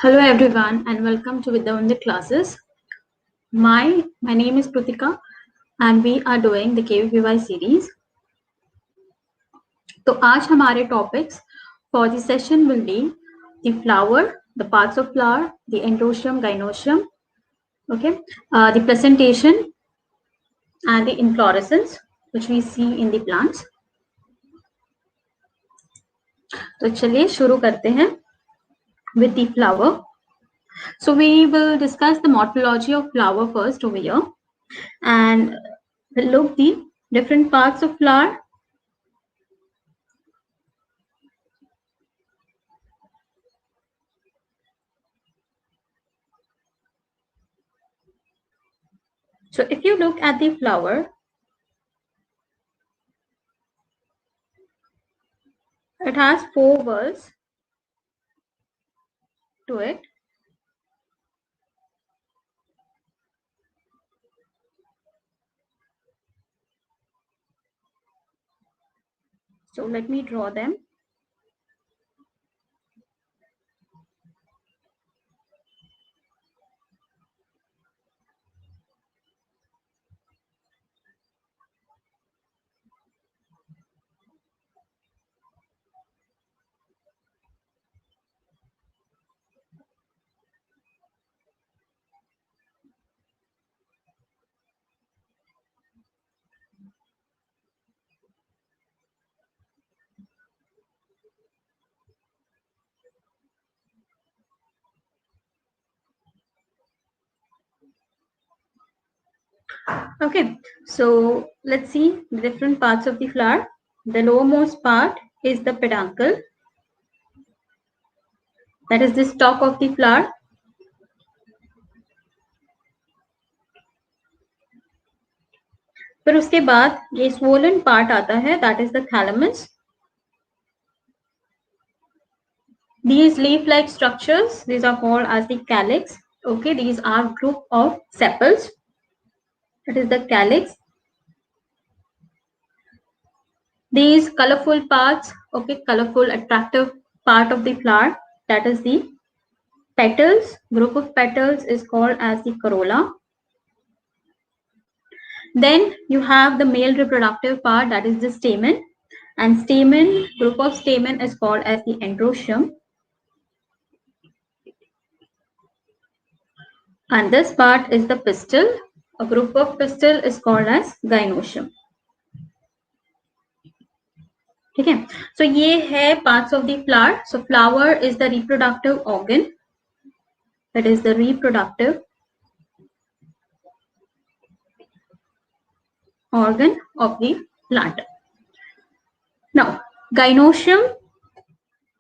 Hello everyone and welcome to Vidya on the classes. My name is Krutika and we are doing the KVPY series. तो आज हमारे topics for the session will be the flower, the parts of flower, the ANDROECIUM, GYNOECIUM, okay, the presentation and the inflorescence which we see in the plants. तो चलिए शुरू करते हैं with the flower. So we will discuss the morphology of flower first over here and we'll look the different parts of flower. So if you look at the flower, it has 4 whorls to it. So let me draw them. Okay, so let's see the different parts of the flower. The lowermost part is the peduncle. That is the stalk of the flower. फिर उसके बाद ये swollen part आता है, that is the thalamus. These leaf-like structures, these are called as the calyx. Okay, these are group of sepals. That is the calyx. These colorful parts, okay, colorful, attractive part of the flower, that is the petals. Group of petals is called as the corolla. Then you have the male reproductive part, that is the stamen. And stamen, group of stamen is called as the androecium. And this part is the pistil. A group of pistil is called as gynoecium. ठीक है, so ये है parts of the flower. So flower is the reproductive organ. That is the reproductive organ of the plant. Now, gynoecium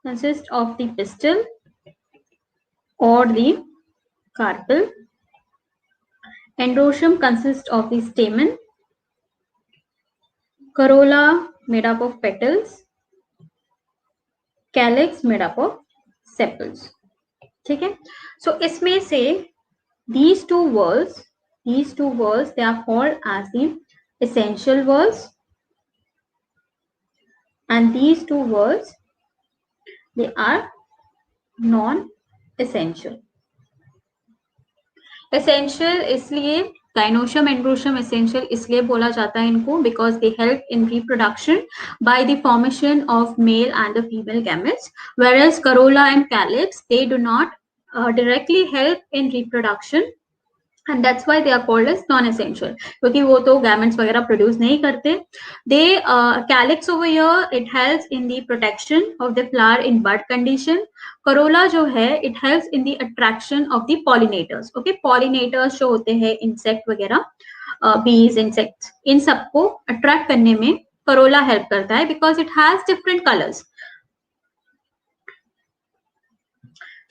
consists of the pistil or the carpel. Androecium consists of the stamen. Corolla made up of petals. Calyx made up of sepals. ठीक है, so इसमें से these two whorls they are called as the essential whorls, and these two whorls they are non-essential. Essential इसलिए gynoecium androecium essential इसलिए बोला जाता है इनको because they help in reproduction by the formation of male and the female gametes, whereas corolla and calyx they do not directly help in reproduction, and that's why they are called as non-essential क्योंकि वो तो gametes वगैरह produce नहीं करते. They calyx over here it helps in the protection of the flower in bud condition. Corolla जो है it helps in the attraction of the pollinators. Okay, pollinators जो होते हैं insect वगैरह bees, insects, इन सबको attract करने में corolla help करता है because it has different colors.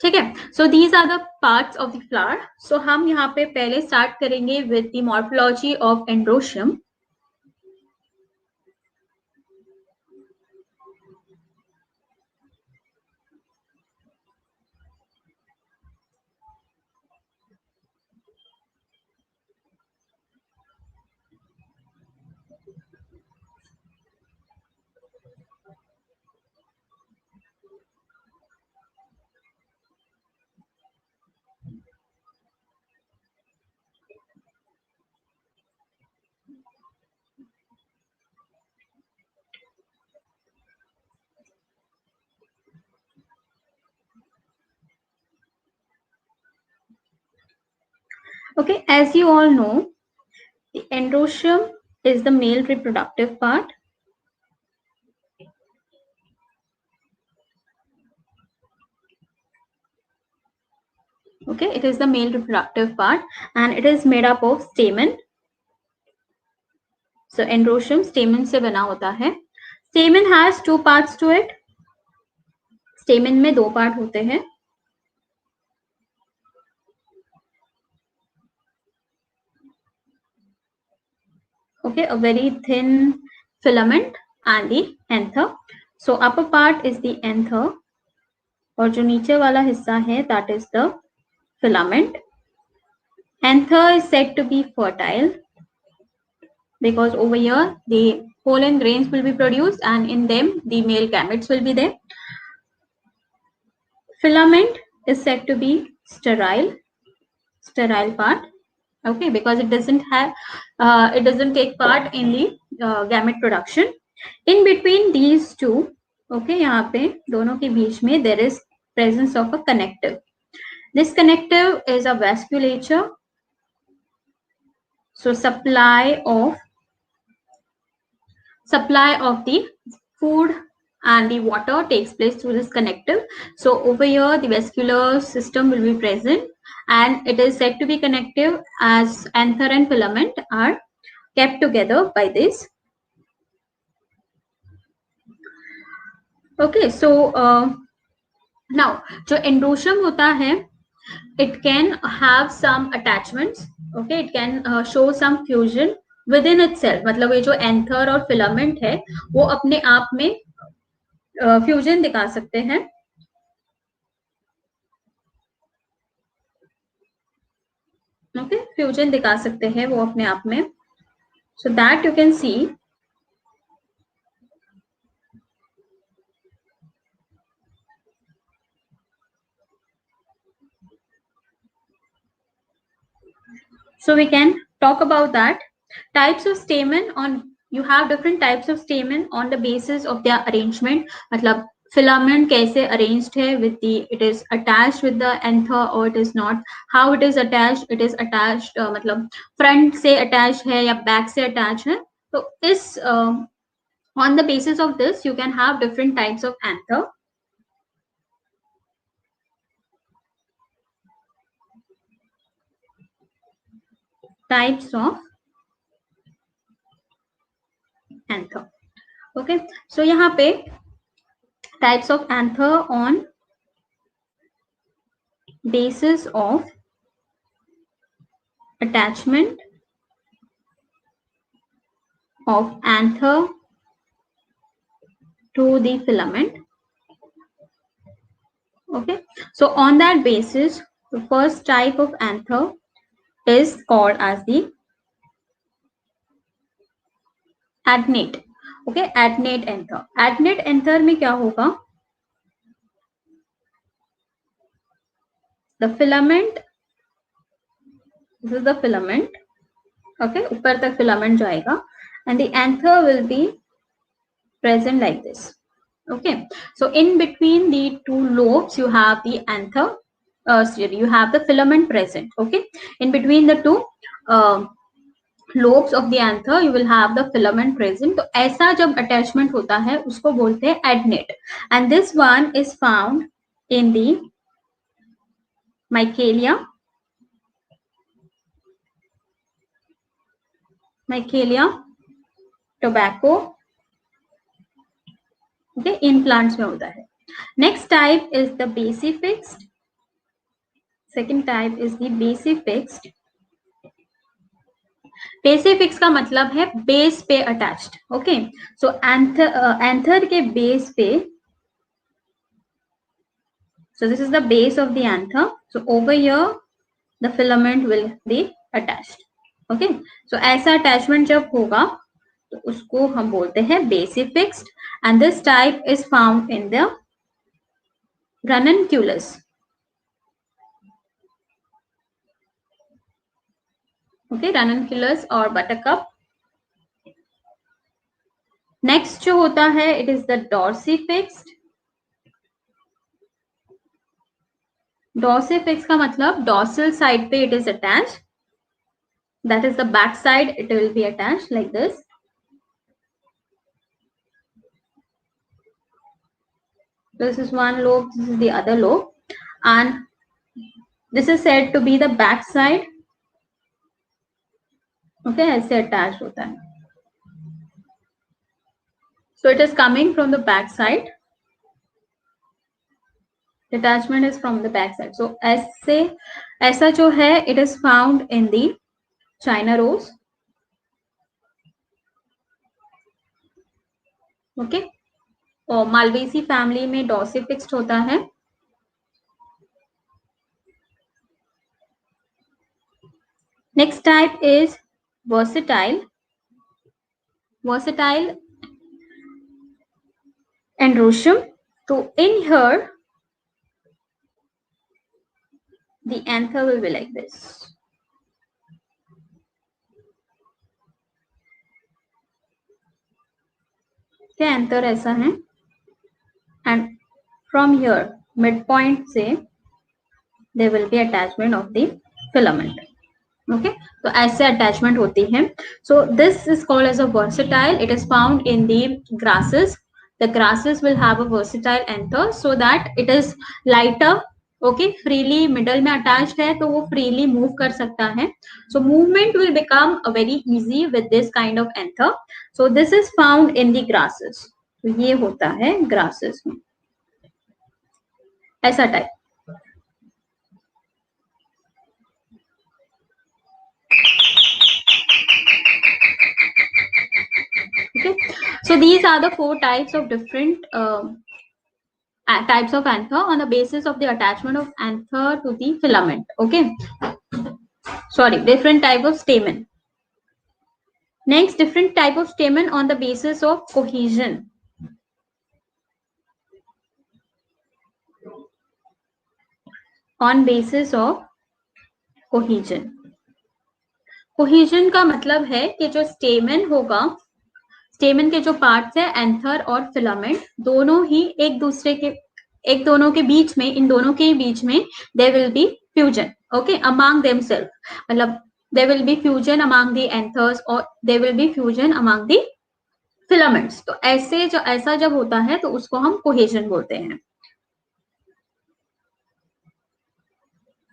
ठीक है, so these are the parts of the flower. So हम यहाँ पे पहले start करेंगे with the morphology of androecium. Okay, as you all know, the androecium is the male reproductive part. Okay, it is the male reproductive part and it is made up of stamen. So androecium stamen से बना होता है. Stamen has two parts to it. Stamen में दो part होते हैं. Okay, a very thin filament and the anther. So upper part is the anther और जो नीचे वाला हिस्सा है that is the filament. Anther is said to be fertile because over here the pollen grains will be produced and in them the male gametes will be there. Filament is said to be sterile part, okay, because it doesn't take part in the gamete production. In between these two, okay, यहाँ पे दोनों के बीच में there is presence of a connective. This connective is a vasculature. So supply of the food and the water takes place through this connective. So over here the vascular system will be present and it is said to be connective as anther and filament are kept together by this. Okay, so now जो androecium होता है, it can have some attachments. Okay, it can show some fusion within itself. मतलब ये जो anther और filament है वो अपने आप में फ्यूजन दिखा सकते हैं. ओके, फ्यूजन दिखा सकते हैं वो अपने आप में. So that you can see so we can talk about that. Types of stamen on, you have different types of stamen on the basis of their arrangement. मतलब filament कैसे arranged है with the, it is attached with the anther or it is not. How it is attached? It is attached मतलब front से attached है या back से attached है. तो इस on the basis of this you can have different types of anther. Types of anther. Okay, so यहाँ पे types of anther on basis of attachment of anther to the filament. Okay, so on that basis the first type of anther is called as the adnate. Okay, adnate anther. Adnate anther में क्या होगा? The filament, this is the filament. Okay, ऊपर तक filament जाएगा and the anther will be present like this. Okay, so in between the two lobes you have the anther, you have the filament present. Okay, in between the two lobes of the anther you will have the filament present. तो ऐसा जब attachment होता है उसको बोलते हैं adnate and this one is found in the micalia, tobacco. Okay, in plants में होता है. Next type is the basifixed. Second type is the basifixed. बेसिफिक्स का मतलब है बेस पे अटैच्ड. ओके, सो एंथर के बेस पे, so this is the base of the anther, so over here the filament will be attached. Okay, so ऐसा attachment जब होगा तो उसको हम बोलते हैं basifixed and this type is found in the ranunculus. Okay, ranunculus और buttercup. नेक्स्ट जो होता है इट इज द डॉर्सीफिक्स्ड. डॉर्सीफिक्स का मतलब डॉर्सल साइड पे it is attach that is the back side, it will be attached like this. This is one lobe, this is the other lobe, and this is said to be the back side. Okay, ऐसे attached होता है. So it is coming from the back side. Detachment is from the back side. So ऐसा जो है, it is found in the China rose. Okay, और Malvaceae family में डॉर्सिफिक्स्ड होता है. Next type is versatile androecium. So in here, the anther will be like this. Okay, anther ऐसा है, and from here midpoint से there will be attachment of the filament. Okay, so ऐसे attachment होती है. So this is called as a versatile. It is found in the grasses. The grasses will have a versatile anther so that it is lighter. Okay, freely middle में attached है तो वो freely move कर सकता है. So movement will become very easy with this kind of anther. So this is found in the grasses. तो ये होता है grasses में ऐसा type. Okay, so these are the 4 types of different types of anther on the basis of the attachment of anther to the filament. Okay, sorry, different type of stamen. Next, different type of stamen on the basis of cohesion. On basis of cohesion. Cohesion का मतलब है कि जो स्टेमन होगा, स्टेमन के जो parts है anther और फिलामेंट, दोनों ही एक दोनों के बीच में, इन दोनों के बीच में there will be fusion. Okay, among themselves, मतलब there will be fusion among the anthers और there will be fusion among the filaments. तो ऐसा जब होता है तो उसको हम कोहेजन बोलते हैं.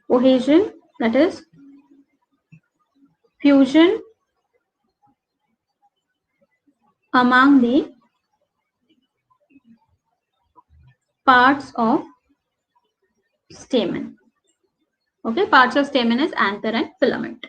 Cohesion that is fusion among the parts of stamen. Okay, parts of stamen is anther and filament.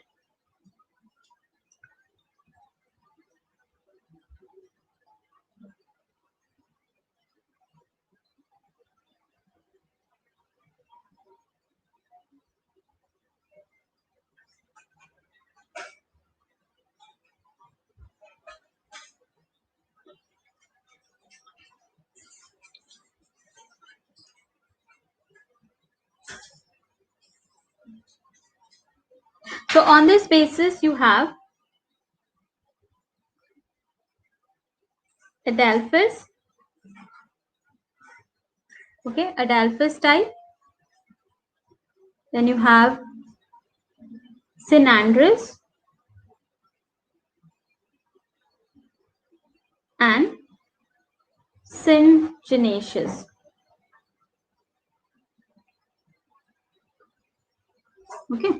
So on this basis, you have Adelphis. Okay, Adelphis type. Then you have Synandrous and Syngenaceous. Okay,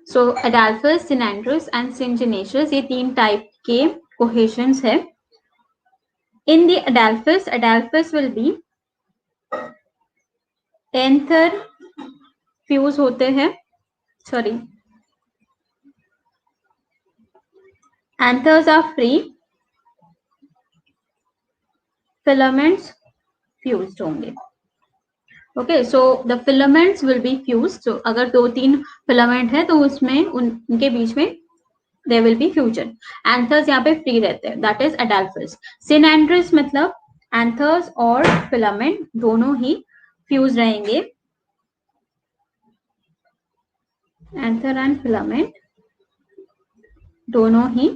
so Adelphis, Synandrous and Syngenaceous, ये 3 type के cohesions है. In the Adelphis will be anther fuse होते हैं, sorry, anthers are free, filaments fused होंगे. Okay, so the filaments will be fused. So अगर 2-3 filament है तो उसमें उनके बीच में there will be fusion. Anthers यहाँ पे free रहते हैं, that is Adelphis. Synandrous मतलब anthers और filament दोनों ही fuse रहेंगे. Anther and filament दोनों ही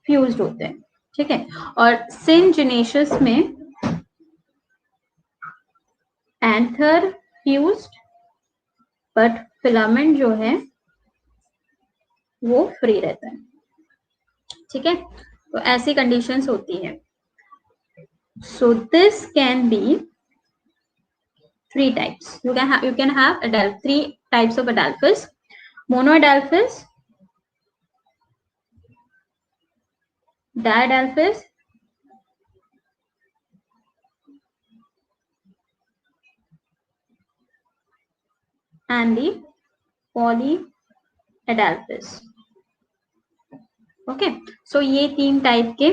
fused होते हैं. ठीक है, और Syngenaceous में anther fused but filament जो है वो फ्री रहता है, ठीक है। तो ऐसी कंडीशंस होती है। So this can be three types. You can have three types of Adelphis: monoadelphis, diadelphis, and the polyadelphis. Okay, so ये 3 टाइप के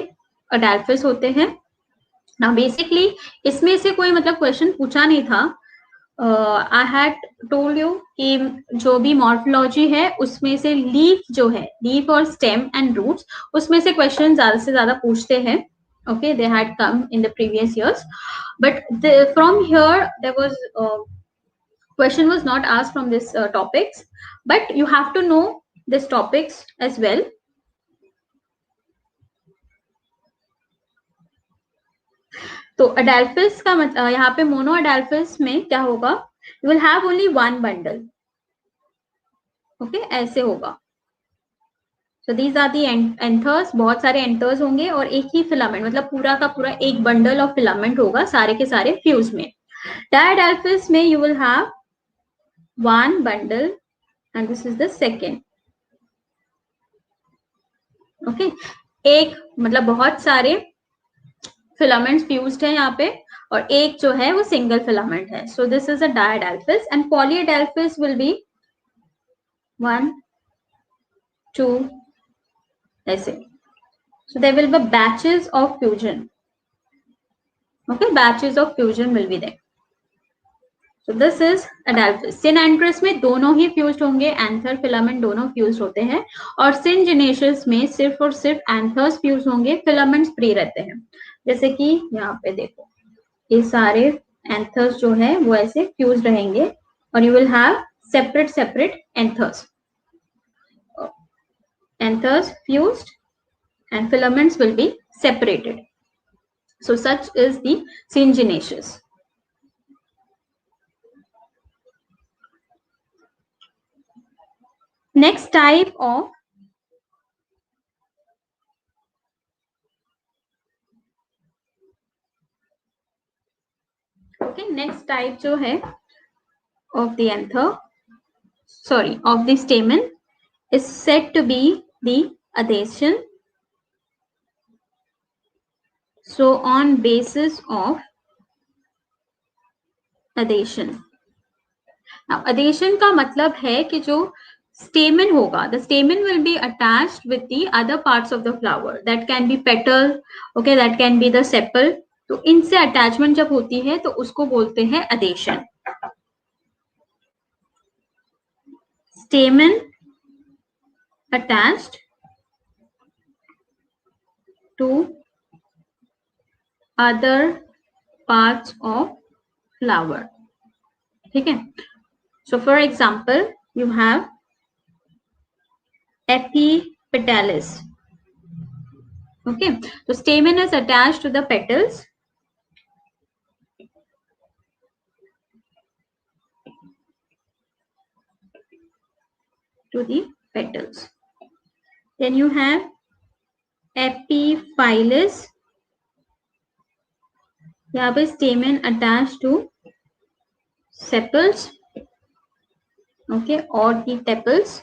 अडेल्फिस होते हैं। ना बेसिकली इसमें से कोई मतलब क्वेश्चन पूछा नहीं था। आई हैड टोल्ड यू कि जो भी मॉर्फोलॉजी है उसमें से लीफ जो है, लीफ और स्टेम एंड रूट्स, उसमें से क्वेश्चन ज्यादा से ज्यादा पूछते हैं। Okay, they had come in the previous years, but from here there was question was not asked from this topics, but you have to know this topics as well. तो अडेल्फिस का मतलब यहाँ पे मोनो अडेल्फिस में क्या होगा, you will have only one bundle. Okay, ऐसे होगा। So these are the anthers, बहुत सारे एंथर्स होंगे और एक ही फिलामेंट, मतलब पूरा का पूरा एक बंडल ऑफ फिलामेंट होगा सारे के सारे फ्यूज में। डायडेल्फिस में you will have one bundle and this is the second. Okay, एक मतलब बहुत सारे फिलामेंट्स फ्यूज्ड है यहाँ पे, और एक जो है वो सिंगल फिलामेंट है। So this is a diadelphous. And polyadelphous will be 1 2 ऐसे। So there will be batches of fusion. Okay, batches of fusion will be there. So this is adelphis. Synandrous में दोनों ही fused होंगे, anther filament दोनों fused होते हैं, और syngenesis में सिर्फ और सिर्फ anthers fused होंगे, filaments free रहते हैं। जैसे कि यहाँ पे देखो, ये सारे anthers जो है वो ऐसे fused रहेंगे, और you will have separate anthers. Anthers fused and filaments will be separated. So such is the syngenesis. Next type of next type जो है of the anther, sorry, of the stamen is said to be the adhesion. So on basis of adhesion. Now adhesion का मतलब है कि जो stamen होगा, the stamen will be attached with the other parts of the flower. That can be petal, okay, that can be the sepal. तो इनसे attachment जब होती है तो उसको बोलते हैं adhesion. Stamen attached to other parts of flower. ठीक है, so for example you have epipetalis. Okay, so stamen is attached to the petals. To the petals. Then you have epiphyllus. यहाँ पे stamen attached to sepals, okay, or the tepals.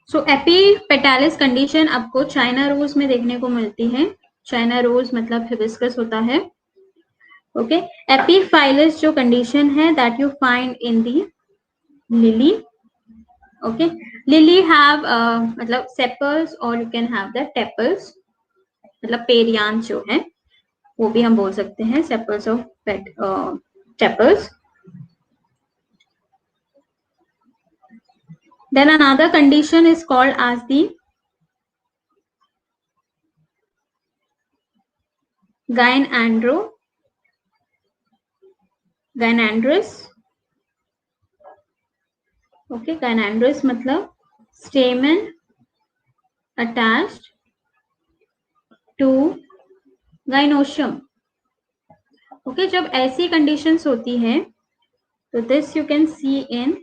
So epipetalis condition आपको China rose में देखने को मिलती है। China rose मतलब hibiscus होता है। Okay, epiphyllus जो condition है that you find in the lily. Okay, lily have मतलब sepals or you can have the tepals, मतलब पेरियान जो है वो भी हम बोल सकते हैं, sepals of tepals. Then another condition is called as the gynandrous. Okay, gynandrous मतलब stamen attached to gynoecium. Okay, जब ऐसी conditions होती है तो this you can see in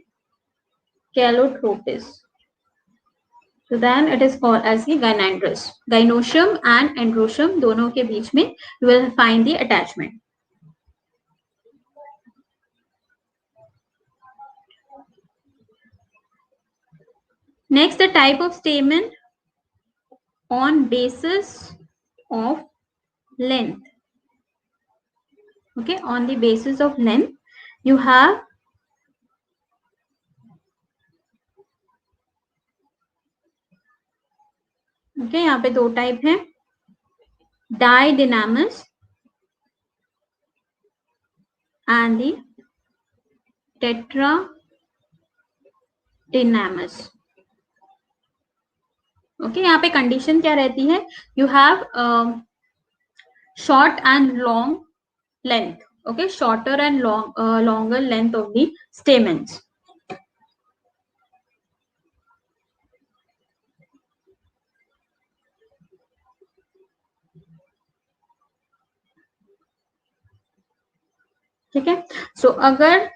calotropis. So then it is called as the gynandrous. Gynoecium and androecium दोनों के बीच में you will find the attachment. Next, the type of stamen on basis of length. Okay, on the basis of length, you have यहाँ पे दो type है, didynamis and the tetradynamis. Okay यहाँ पे कंडीशन क्या रहती है, you have short and long length. Okay, shorter and longer length of the stamens. ठीक है. सो अगर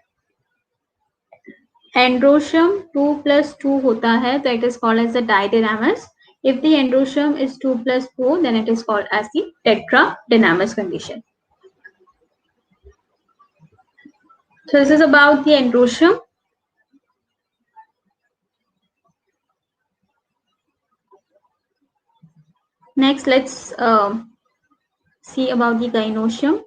एंड्रोशियम 2+2 होता है तो it is called as the didynamous. If the androecium is 2+4, then it is called as the tetradynamis condition. So this is about the androecium. Next, let's see about the gynoecium.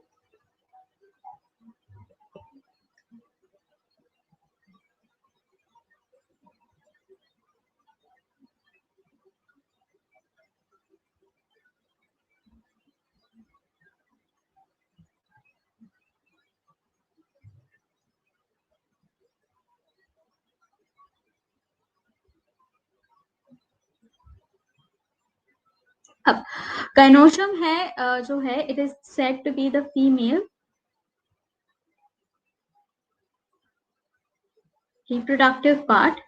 अब gynoecium है जो है, it is said to be the female reproductive part.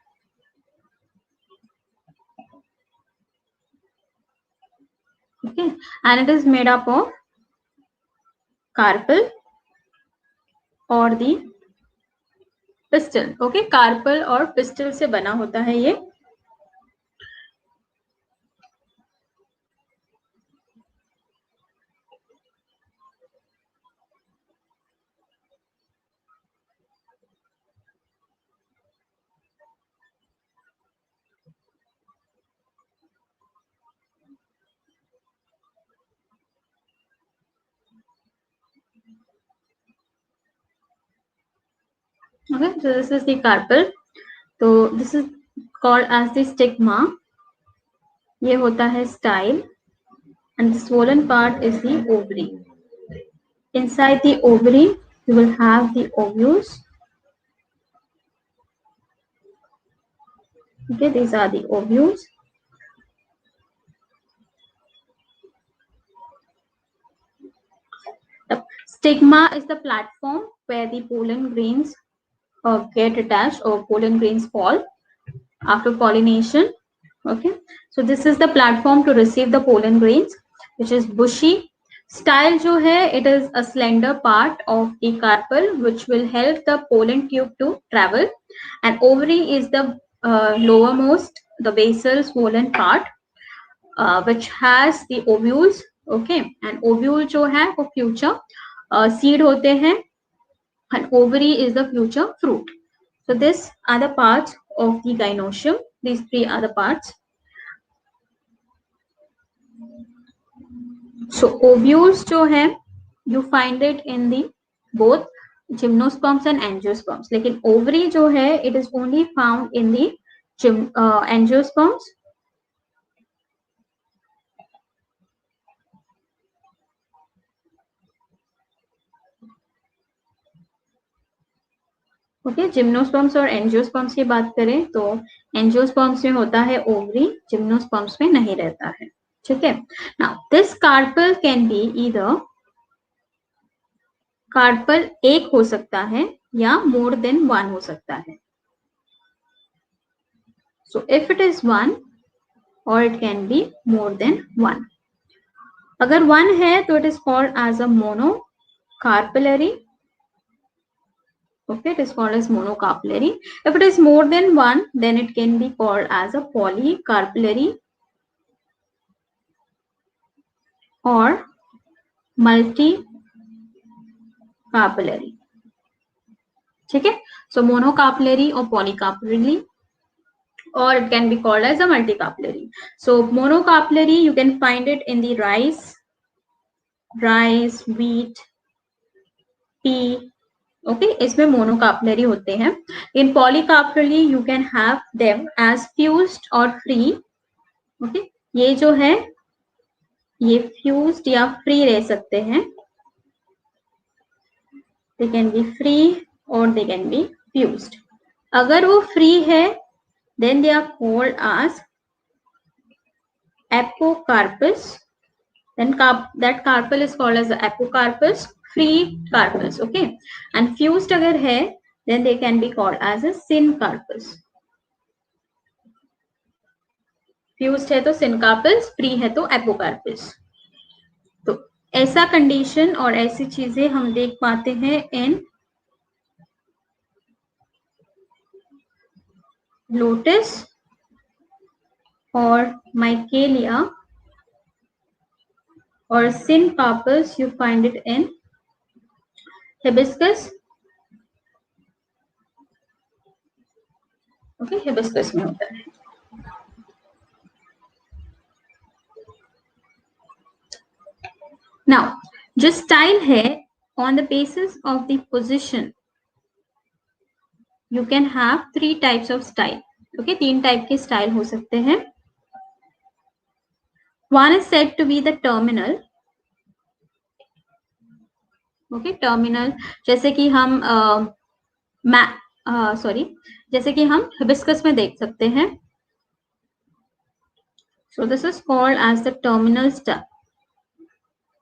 Okay, and it is made up of carpel or the pistil. Okay, carpel और pistil से बना होता है ये. Okay, so this is the carpel. So this is called as the stigma. ये होता है style, and the swollen part is the ovary. Inside the ovary, you will have the ovules. Okay, these are the ovules. The stigma is the platform where the pollen grains get attached or pollen grains fall after pollination. Okay, so this is the platform to receive the pollen grains, which is bushy. Style जो है, it is a slender part of the carpel which will help the pollen tube to travel, and ovary is the lowermost, the basal swollen part which has the ovules. Okay, and ovule जो है वो future seed होते हैं, and ovary is the future fruit. So these are the parts of the gynoecium. These three are the parts. So ovules जो है, you find it in the both gymnosperms and angiosperms. लेकिन ovary जो है, it is only found in the angiosperms. Okay, gymnosperms और angiosperms की बात करें तो एंजियोस्पर्म्स में होता है ओवरी, जिम्नोस्पर्म्स में नहीं रहता है. ठीक है. Now this carpel can be either, carpel एक हो सकता है या मोर देन वन हो सकता है. So if it is one और it can be more than one. अगर वन है तो it is called as a monocarpellary. Okay, it is called as monocarpellary. If it is more than one, then it can be called as a polycarpellary or multicarpellary. Okay, so monocarpellary or polycarpellary, or it can be called as a multicarpellary. So monocarpellary, you can find it in the rice, wheat, pea. Okay, इसमें monocarpellary होते हैं. In polycarpellary, you can have them as fused or free. Okay, ये जो है ये fused या free रह सकते हैं. They can be free or they can be fused. अगर वो free है, then they are called as apocarpus. Then that carpel is called as the apocarpus, free carpus. Okay, and fused अगर है, then they can be called as a syncarpus. Fused है तो syncarpus, free है तो apocarpus. तो ऐसा condition और ऐसी चीजें हम देख पाते हैं इन लोटस और माइकेलिया, और syncarpus you find it in hibiscus. Okay, hibiscus में होता है. Now, जो स्टाइल है on the basis of the position, you can have 3 types of style. Okay, 3 type के स्टाइल हो सकते हैं. One is said to be the terminal. Okay, terminal, जैसे कि हम जैसे कि हम हिबिस्कस में देख सकते हैं. So this is called as the terminal style.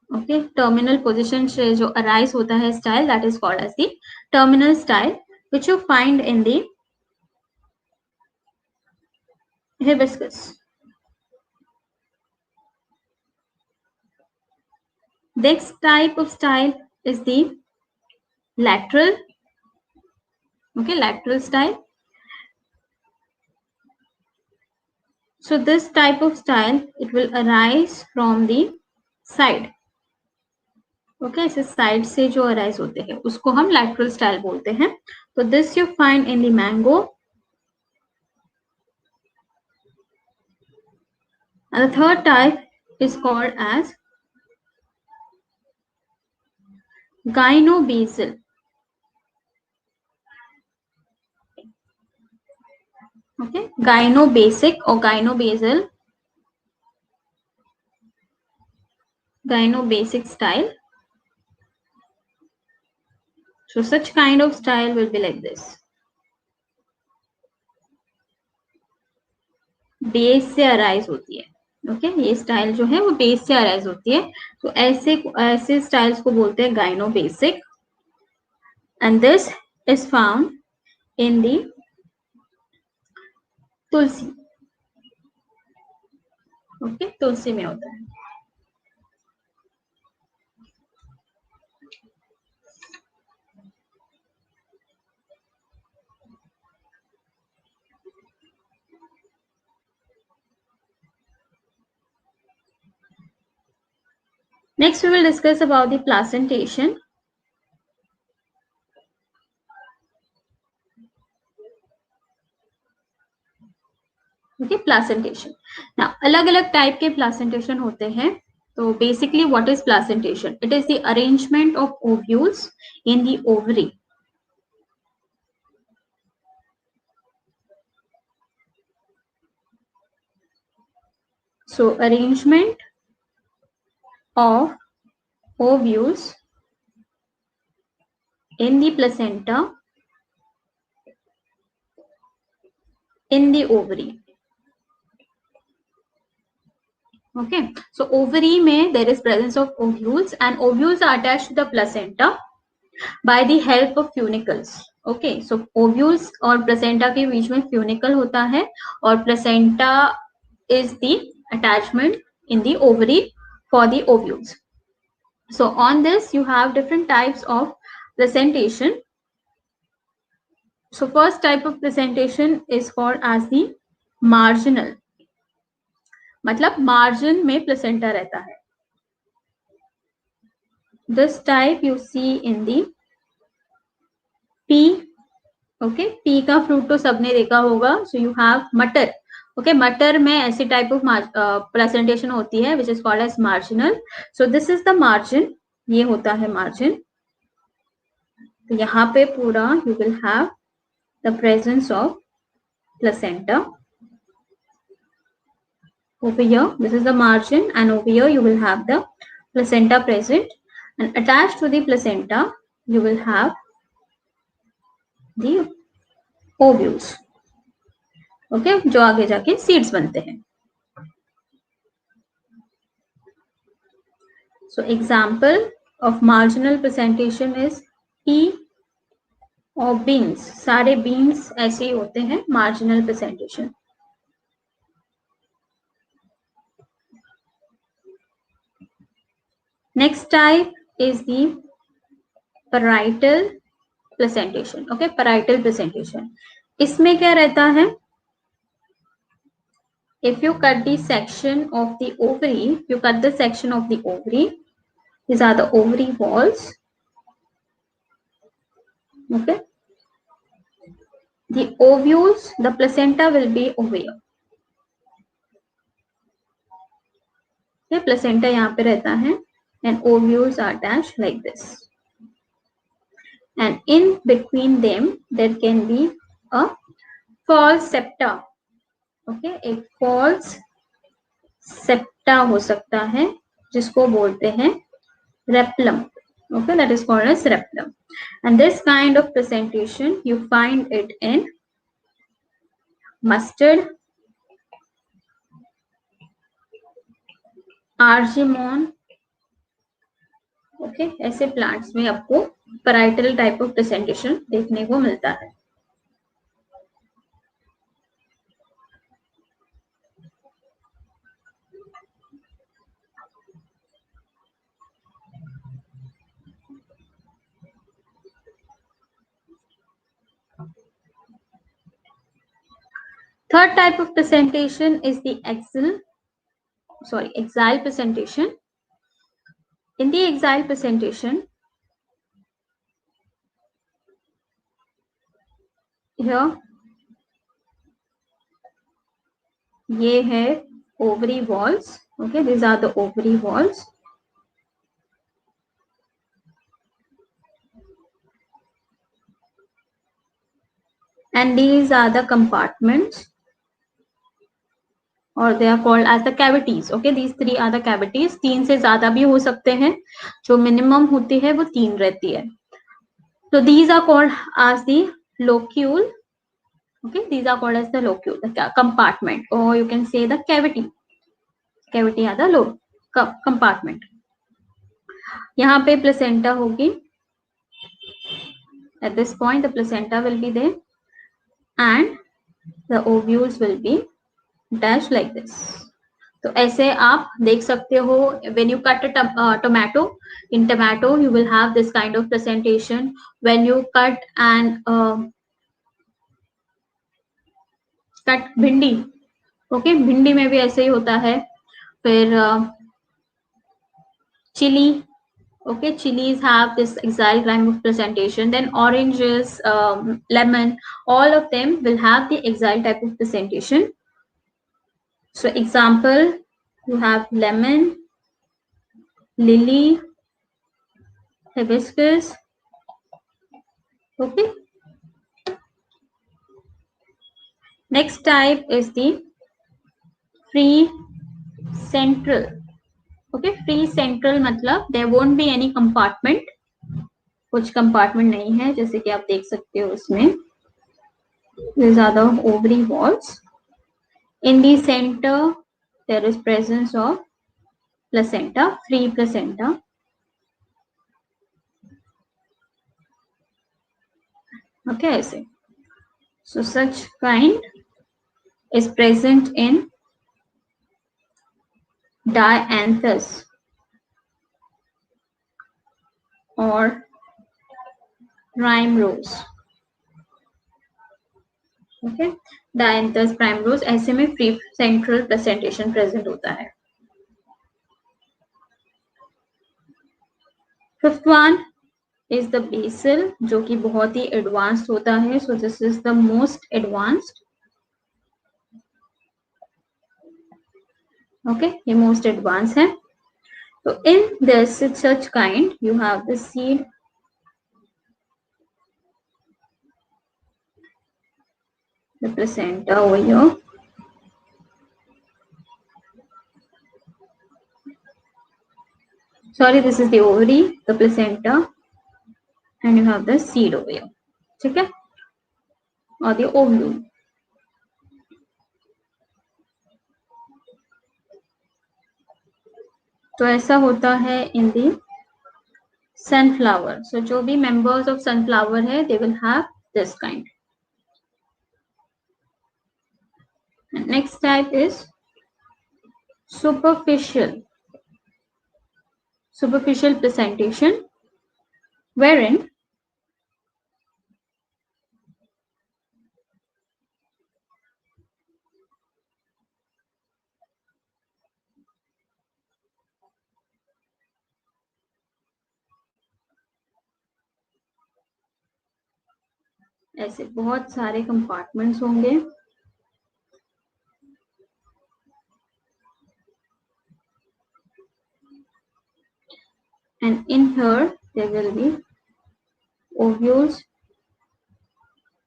Okay, terminal position से जो arise होता है style, that is called as the terminal style, which you find in the hibiscus. Next type of style is the lateral. Okay, lateral style. So this type of style, it will arise from the side. Okay, ऐसे side से जो arise होते हैं उसको हम lateral style बोलते हैं. तो this you find in the mango. And the third type is called as gynobasal. Okay, gynobasic or gynobasal, gynobasic style. So such kind of style will be like this. Base से arise होती है. Okay, ये style जो है वो base से arise होती है. तो ऐसे स्टाइल्स को बोलते हैं gynobasic. And this is found in the tulsi. Okay, तुलसी में होता है. Next, we will discuss about the placentation. Okay, placentation. Now, अलग-अलग टाइप के placentation होते हैं. तो basically, what is placentation? It is the arrangement of ovules in the ovary. So, arrangement of ovules in the placenta in the ovary. Okay, so ovary में there is presence of ovules, and ovules are attached to the placenta by the help of funicles. Okay, so ovules और placenta के बीच में funicle होता है, और placenta is the attachment in the ovary for the ovules. So on this you have different types of placentation. So first type of presentation is called as the marginal. मतलब margin में placenta रहता है. This type you see in the pea. Okay, pea का fruit तो सबने देखा होगा. So you have मटर. ओके, मटर में ऐसी टाइप ऑफ प्रेजेंटेशन होती है which is called as marginal. So this is the margin. ये होता है मार्जिन. तो यहाँ पे पूरा you will have the presence of placenta. Over here, this is the margin, and over here you will have the placenta present, and attached to the placenta you will have the ovules. Okay, जो आगे जाके seeds बनते हैं. So example of marginal presentation is P और beans. सारे beans ऐसे ही होते हैं marginal presentation. Next type is the parietal presentation. Okay, parietal presentation. इसमें क्या रहता है? If you cut the section of the ovary, you cut the section of the ovary. These are the ovary walls. Okay. The ovules, the placenta will be over here. Okay, placenta यहाँ पे रहता है, and ovules are attached like this. And in between them, there can be a false septa. Okay, एक false septa हो सकता है, जिसको बोलते हैं रेप्लम. Okay, that is called as replum. And this kind of presentation you find it in mustard, argemone. Okay, ऐसे plants में आपको parietal type of presentation देखने को मिलता है. Third type of presentation is the axial presentation. In the axial presentation, here ये है ovary walls. Okay, these are the ovary walls. And these are the compartments, or they are called as the cavities. Okay, these three are the cavities. 3 से ज्यादा भी हो सकते हैं. जो minimum होती है वो 3 रहती है. So these are called as the locule. Okay, these are called as the locule, the compartment, or you can say the cavity. Cavity are the compartment. यहाँ पे placenta होगी. At this point, the placenta will be there, and the ovules will be attached like this. तो ऐसे आप देख सकते हो. When you cut a tomato, in tomato you will have this kind of presentation. When you cut भिंडी, okay, भिंडी में भी ऐसे ही होता है. फिर chili, okay, chilies have this axial kind of presentation. Then oranges, lemon, all of them will have the axial type of presentation. So example, you have lemon, lily, hibiscus. Okay. Next type is the free central. Okay, free central मतलब there won't be any compartment. कुछ compartment नहीं है, जैसे कि आप देख सकते हो उसमें. These are the ovary walls. In the center, there is presence of placenta, free placenta. Okay, I see. So such kind is present in dianthus or rhyme rose. Okay, dianthus primrose, ऐसे में free central presentation present होता है. Fifth one is the basal, जो कि बहुत ही advanced होता है. So this is the most advanced. Okay, ये मोस्ट एडवांस है. तो in this such kind you have the seed, the placenta over here. Sorry, this is the ovary, the placenta, and you have the seed over here. ठीक है, और the ovule. तो ऐसा होता है इन दी sunflower. So जो भी members of sunflower है, they will have this kind. And next type is superficial presentation, wherein ऐसे बहुत सारे कंपार्टमेंट्स होंगे. And in here there will be ovules.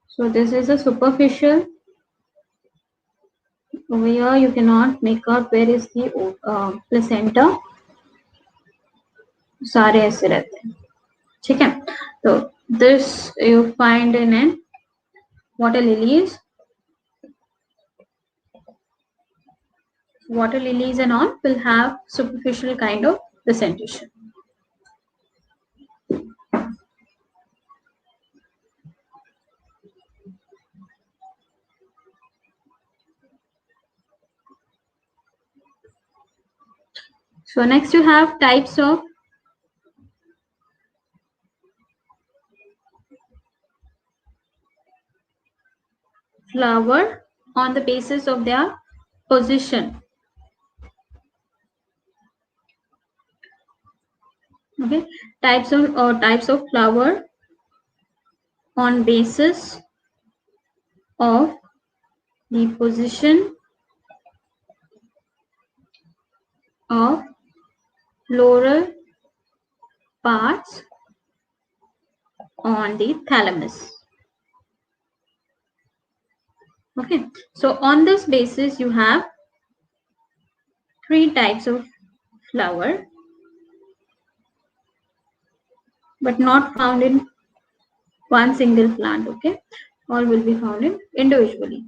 So this is a superficial. Over here you cannot make out where is the placenta. सारे ऐसे रहते हैं. ठीक है, तो this you find in water lilies. Water lilies and all will have superficial kind of presentation. So next you have types of flower on the basis of their position. Okay, types of flower on basis of the position of floral parts on the thalamus. Okay, so on this basis you have three types of flower, but not found in one single plant. Okay, all will be found in individually.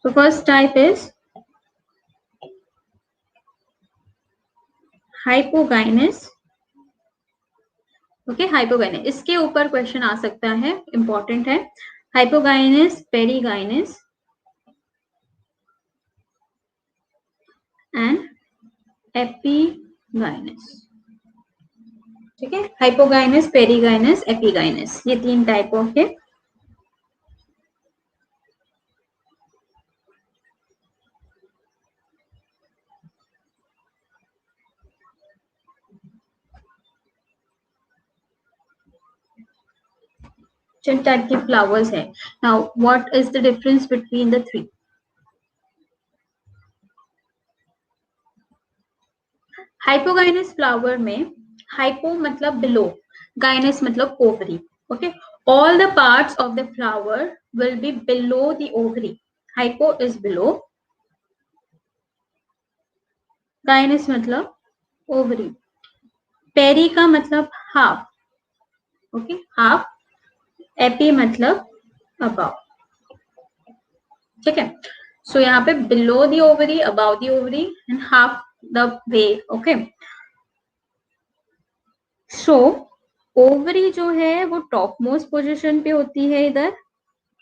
So first type is hypogynous. Okay, hypogynous, इसके ऊपर question आ सकता है, important है. Hypogynous, perigynous and epigynous. ठीक है, hypogynous, perigynous, epigynous, ये तीन टाइप ऑफ है. टाइप के फ्लावर्स है. Now what is the difference between the three? Hypogynous flower में हाइपो मतलब बिलो, गाइनस मतलब ovary. Okay, all the parts of the flower will be below the ovary. Hypo is below, gynous मतलब ovary. Peri का मतलब half. Okay, half. AP मतलब above. ठीक है, so यहाँ पे below the ovary, above the ovary and half the way. Okay, so ovary जो है वो टॉप मोस्ट पोजिशन पे होती है इधर,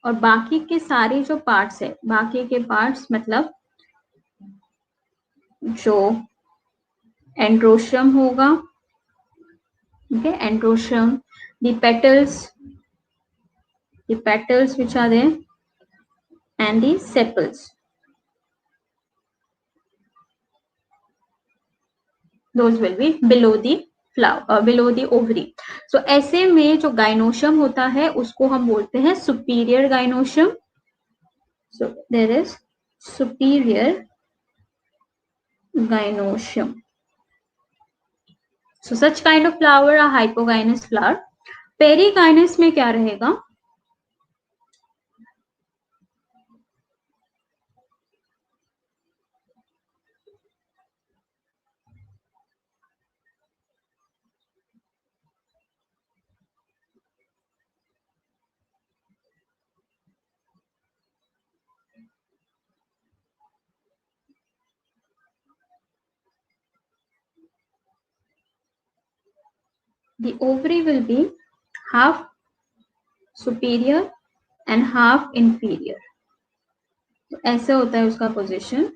और बाकी के सारे जो पार्ट्स है, बाकी के पार्ट्स मतलब जो एंड्रोशियम होगा. Okay, androecium, the petals, the petals which are there, and the sepals. Those will be below the flower, below the ovary. So ऐसे में जो gynoecium होता है उसको हम बोलते हैं superior gynoecium. So there is superior gynoecium. So such kind of flower are hypogynous flower. Perigynous में क्या रहेगा? The ovary will be half superior and half inferior. तो ऐसे होता है उसका position,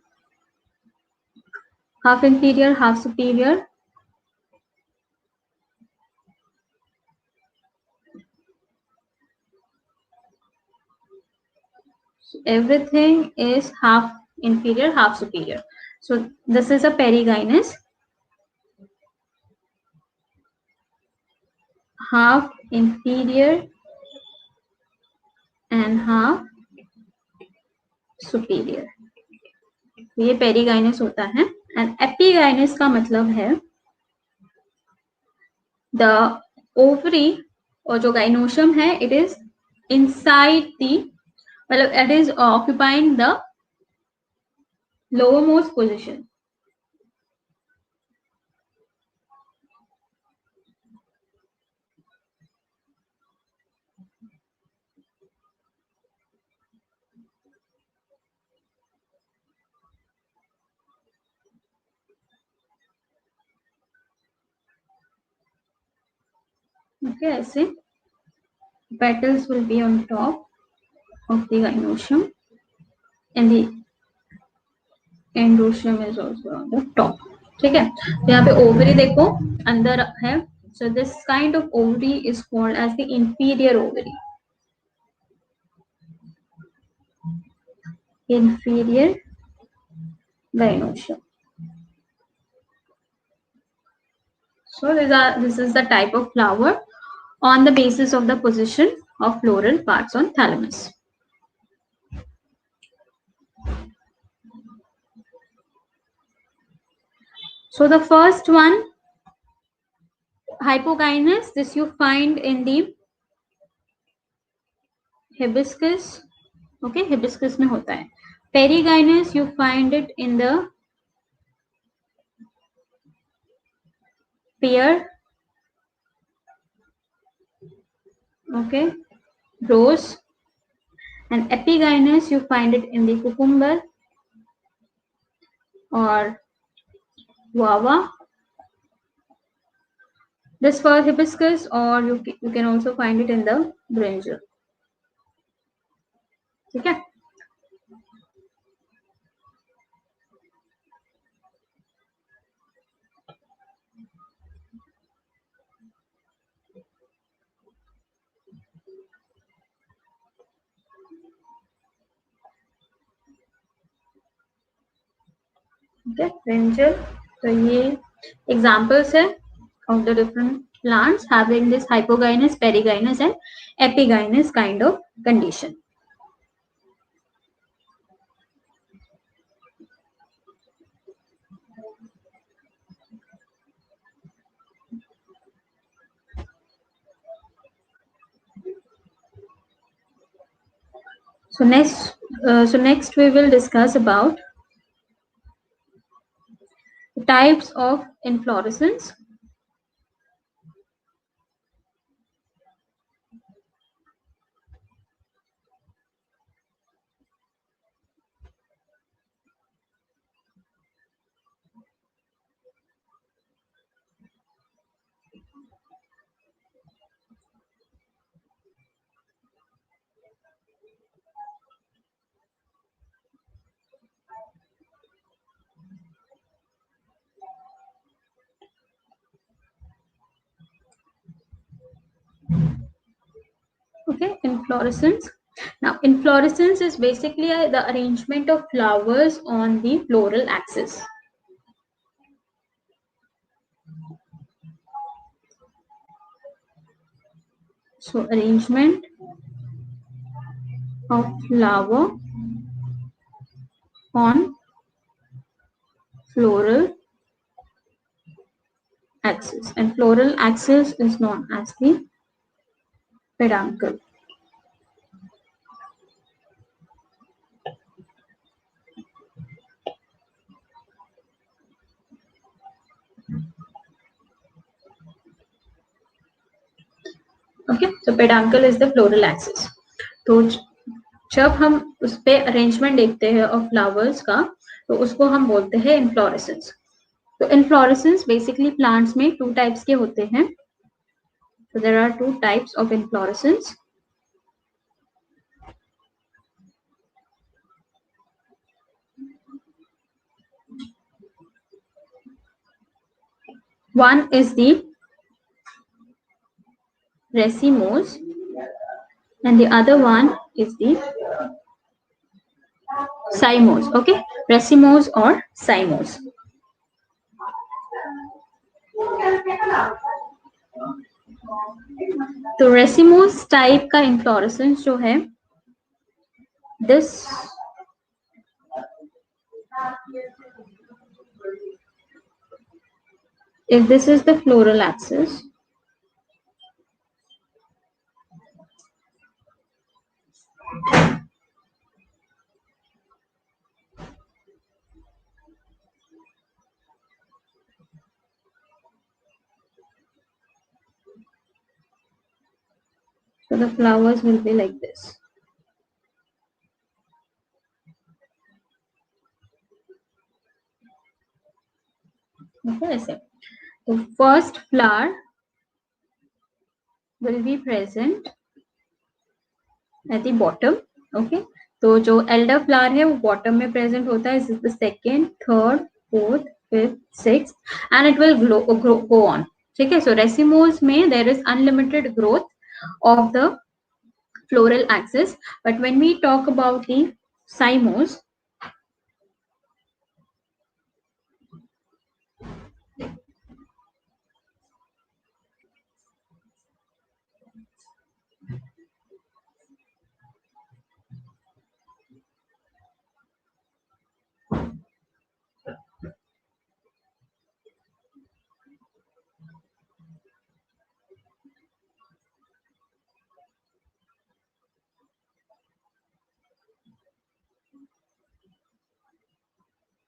half inferior, half superior. So everything is half inferior, half superior. So this is a perigynous, half inferior and half superior. ये perigynous होता है. And epigynous का मतलब है the ovary और जो gynoecium है it is inside the, मतलब it is occupying the lowermost position. Okay, ऐसे petals will be on top of the gynoecium and the androecium is also on the top. ठीक है, तो यहाँ पे ovary देखो अंदर है. So this kind of ovary is called as the inferior ovary. Inferior gynoecium. So this is the type of flower on the basis of the position of floral parts on thalamus. So the first one, hypogynous, this you find in the hibiscus. Okay, hibiscus में होता है. Perigynous you find it in the pear. Okay, rose. And epigynous you find it in the cucumber or guava. This for hibiscus, or you can also find it in the brinjal. ठीक है. Okay, brinjal. तो ये examples है of the different plants having this hypogynous, perigynous and epigynous kind of condition. So next we will discuss about types of inflorescence. Okay, inflorescence. Now, inflorescence is basically the arrangement of flowers on the floral axis. So, arrangement of flower on floral axis, and floral axis is known as the peduncle. Okay, so peduncle is the floral axis. तो जब हम उस पे arrangement देखते हैं और flowers का, तो उसको हम बोलते हैं इन्फ्लोरेसेंस. तो इन्फ्लोरेसेंस बेसिकली प्लांट्स में 2 टाइप्स के होते हैं. So there are 2 types of inflorescence. One is the racemose and the other one is the cymose. Okay, racemose or cymose. तो racemose टाइप का इन्फ्लोरेसेंस जो है, this if this is the floral axis, so the flowers will be like this. Okay, ऐसे. The first flower will be present at the bottom. Okay, तो जो elder flower है वो bottom में present होता है. This is the second, third, fourth, fifth, sixth, and it will go on. ठीक है. So racemose में there is unlimited growth of the floral axis, but when we talk about the cymose,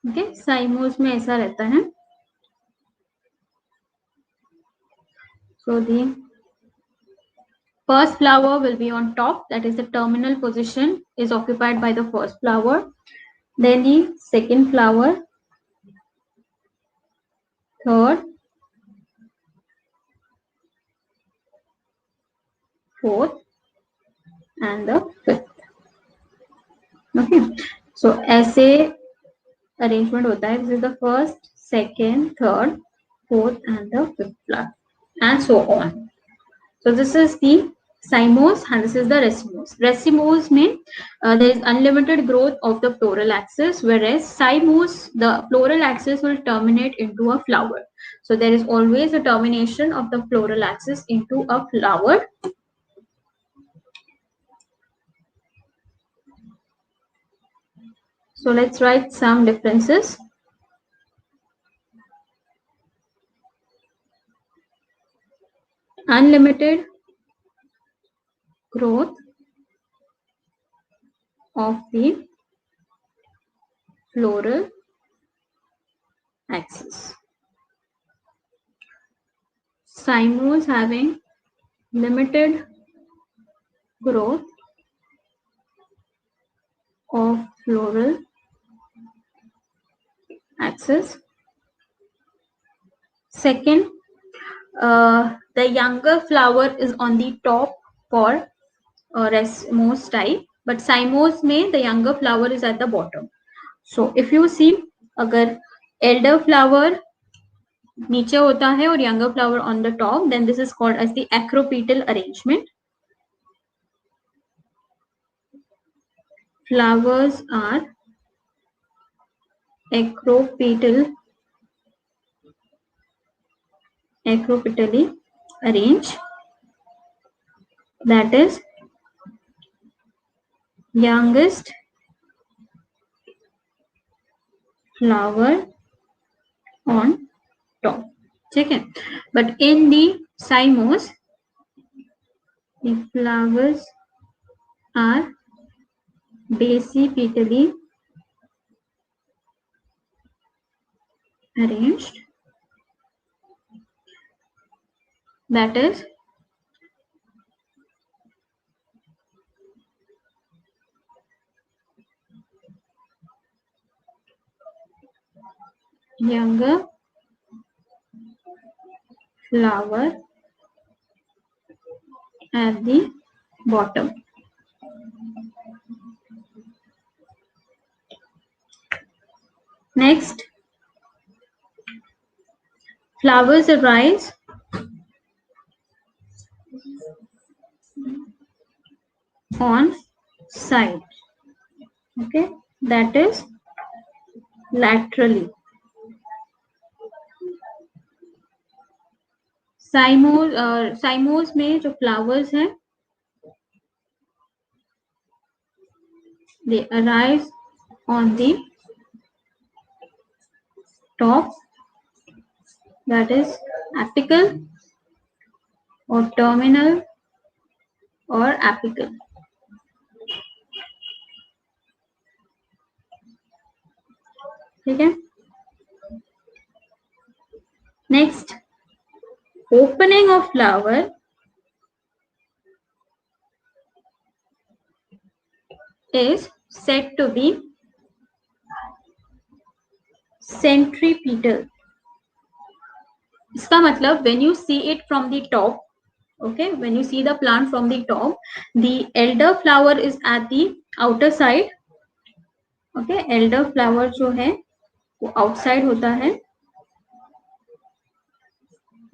okay, cymose में ऐसा रहता है. So the first flower will be on top, that is the terminal position is occupied by the first flower. Then the second flower, third, fourth, and the fifth. Okay, so ऐसे arrangement होता है. This is the first, second, third, fourth, and the fifth flower, and so on. So this is the cymose and this is the racemose. Racemose means there is unlimited growth of the floral axis, whereas cymose, the floral axis will terminate into a flower. So there is always a termination of the floral axis into a flower. So let's write some differences. Unlimited growth of the floral axis. Cymose having limited growth of floral axis. Second, the younger flower is on the top for racemose type, but cymose में the younger flower is at the bottom. So if you see, अगर elder flower नीचे होता है और younger flower on the top, then this is called as the acropetal arrangement. flowers are acropetally arranged, that is youngest flower on top. ठीक है, but in the cymose the flowers are basipetally arranged, that is younger flower at the bottom. Next, flowers arise on side, okay, that is laterally. साइमोस में जो flowers हैं they arise on the top, that is apical or terminal or apical. ठीक है, next, opening of flower is said to be centripetal. इसका मतलब when you see it from the top, okay, when you see the plant from the top, the elder flower is at the outer side, okay, elder flower जो है वो outside होता है,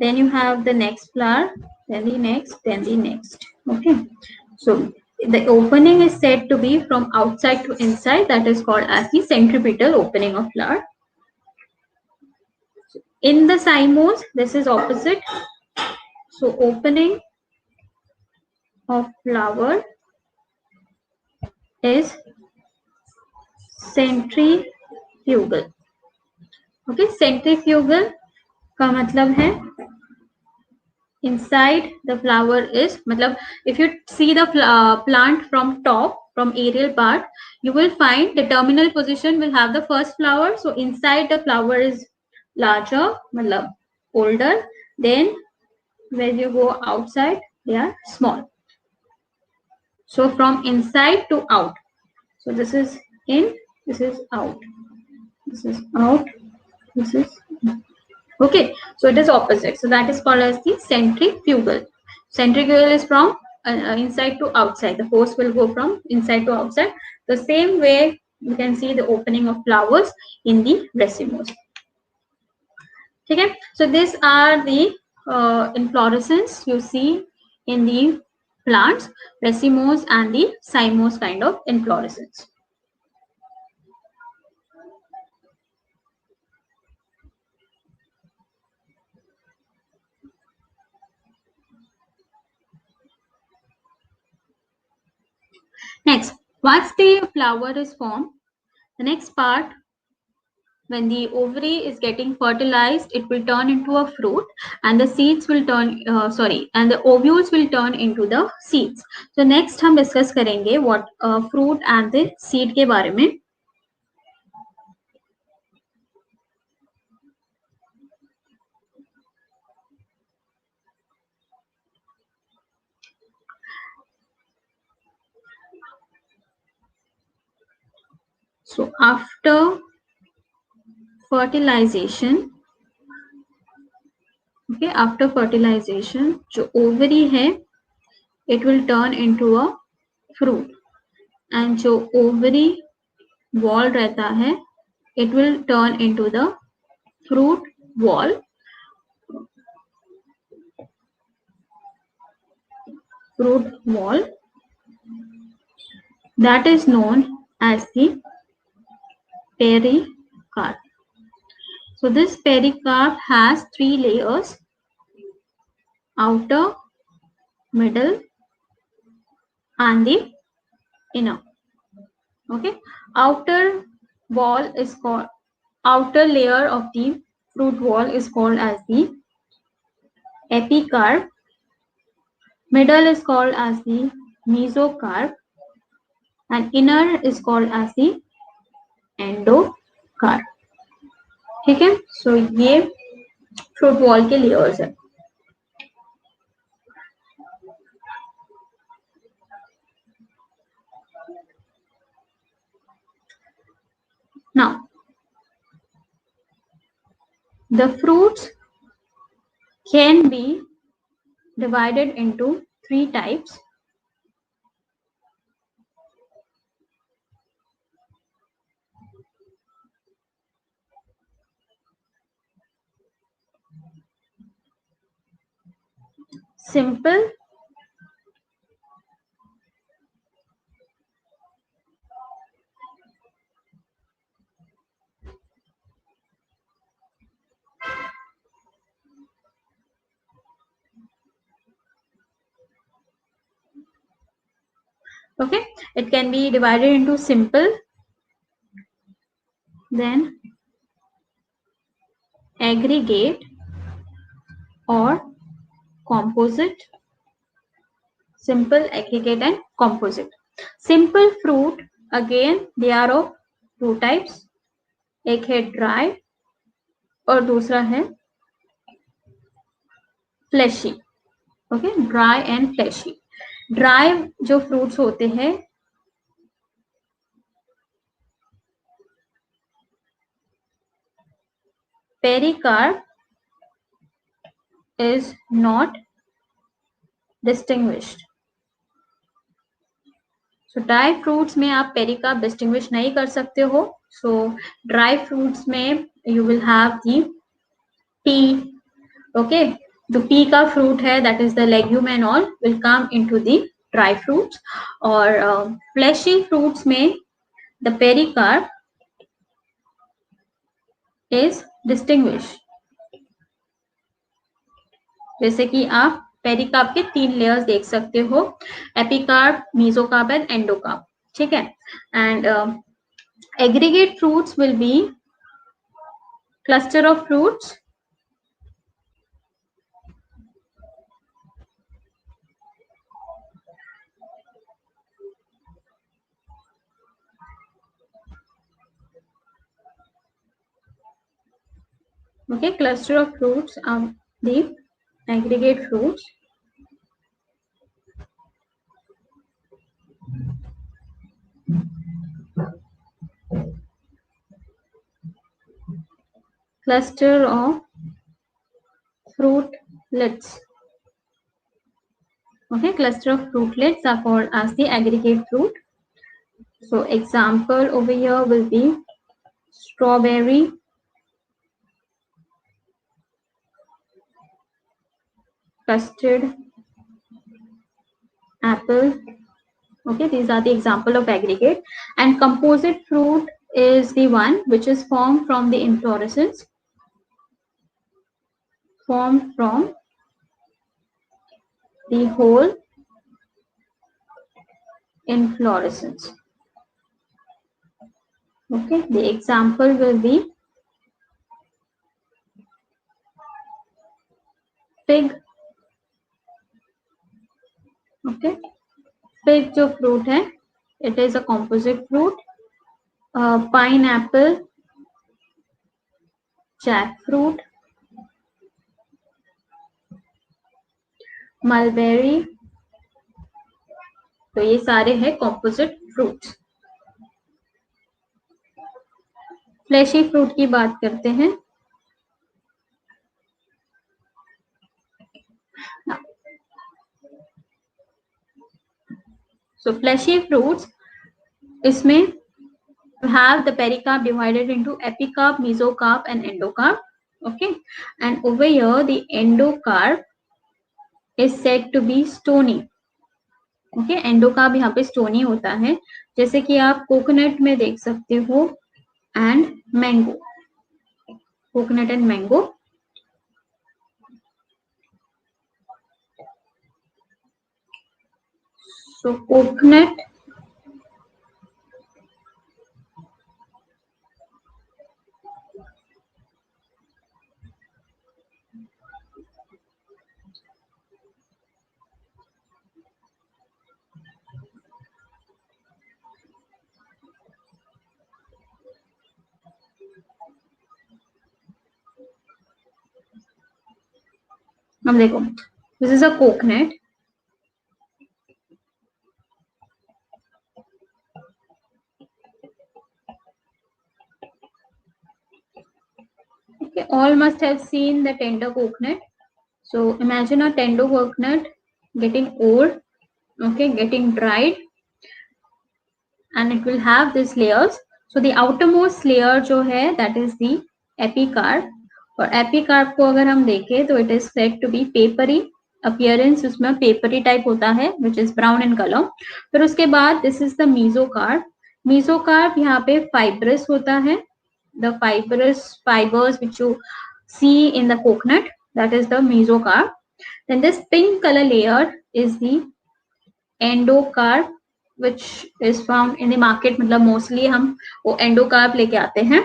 then you have the next flower, then the next, then the next, okay. So the opening is said to be from outside to inside, that is called as the centripetal opening of flower. In the cymose, this is opposite. So opening of flower is centrifugal. Okay, centrifugal का मतलब है inside the flower is, मतलब if you see the plant from top, from aerial part, you will find the terminal position will have the first flower. So inside the flower is larger, मतलब older. Then when you go outside, they are small. So from inside to out. So this is in, this is out, this is out, this is okay. So it is opposite. So that is called as the centrifugal. Centrifugal is from inside to outside. The force will go from inside to outside. The same way you can see the opening of flowers in the racemose. Okay. So these are the inflorescence you see in the plants, racemose and the cymose kind of inflorescence. Next, once the flower is formed, the next part, when the ovary is getting fertilized, it will turn into a fruit, and the seeds will turn, and the ovules will turn into the seeds. So next हम discuss करेंगे what fruit and the seed के बारे में. So after fertilization, okay, after fertilization, जो ovary है, it will turn into a fruit, and जो ovary wall रहता है, it will turn into the fruit wall. Fruit wall, that is known as the pericarp. So this pericarp has three layers: outer, middle, and the inner. Okay, outer wall is called outer layer of the fruit wall is called as the epicarp. Middle is called as the mesocarp, and inner is called as the endocarp. ठीक है, सो ये fruit wall के layers है. Now the fruits can be divided into three types. Simple, okay, it can be divided into simple, then aggregate or composite. Simple, aggregate and composite. Simple fruit, again they are of two types. एक है dry और दूसरा है fleshy. Okay, dry and fleshy. Dry जो fruits होते हैं pericarp is not distinguished. So dry fruits में आप पेरिकार्प डिस्टिंग्विश नहीं कर सकते हो. सो ड्राई फ्रूट्स में you will have the pea. Okay, जो पी का फ्रूट है that is the legume and all will come into the dry fruits. और फ्लैशी फ्रूट्स में द पेरिकार्प इज डिस्टिंग्विश. जैसे कि आप पेरिकार्प के तीन लेयर्स देख सकते हो: एपिकार्प, मेसोकार्प एंड एंडोकार्प. ठीक है, and aggregate fruits will be cluster of fruits. Okay, cluster of fruits are the aggregate fruits. Cluster of fruitlets. Okay, cluster of fruitlets are called as the aggregate fruit. So example over here will be strawberry, custard, apple. Okay, these are the example of aggregate. And composite fruit is the one which is formed from the inflorescence, formed from the whole inflorescence. Okay, the example will be fig. Okay, fig जो fruit है, it is a composite fruit. Pineapple, jackfruit, mulberry. तो ये सारे हैं composite fruits. Flashy fruit की बात करते हैं. So fleshy fruits, इसमें you have the pericarp divided into epicarp, mesocarp and endocarp. Okay, and over here the endocarp is said to be stony. Okay, endocarp यहाँ पे स्टोनी होता है, जैसे कि आप कोकोनट में देख सकते हो and mango, coconut and mango. So coconut अब देखो, this is a coconut, okay, all must have seen the tender coconut. So imagine a tender coconut getting old, okay, getting dried, and it will have these layers. So the outermost layer जो है that is the epicarp, और epicarp को अगर हम देखें तो it is said to be papery appearance, उसमें papery type होता है which is brown in color. फिर उसके बाद this is the mesocarp. mesocarp यहाँ पे fibrous होता है, the fibrous fibers which you see in the coconut, that is the mesocarp. Then this pink color layer is the endocarp which is found in the market, मतलब mostly हम वो endocarp लेके आते हैं.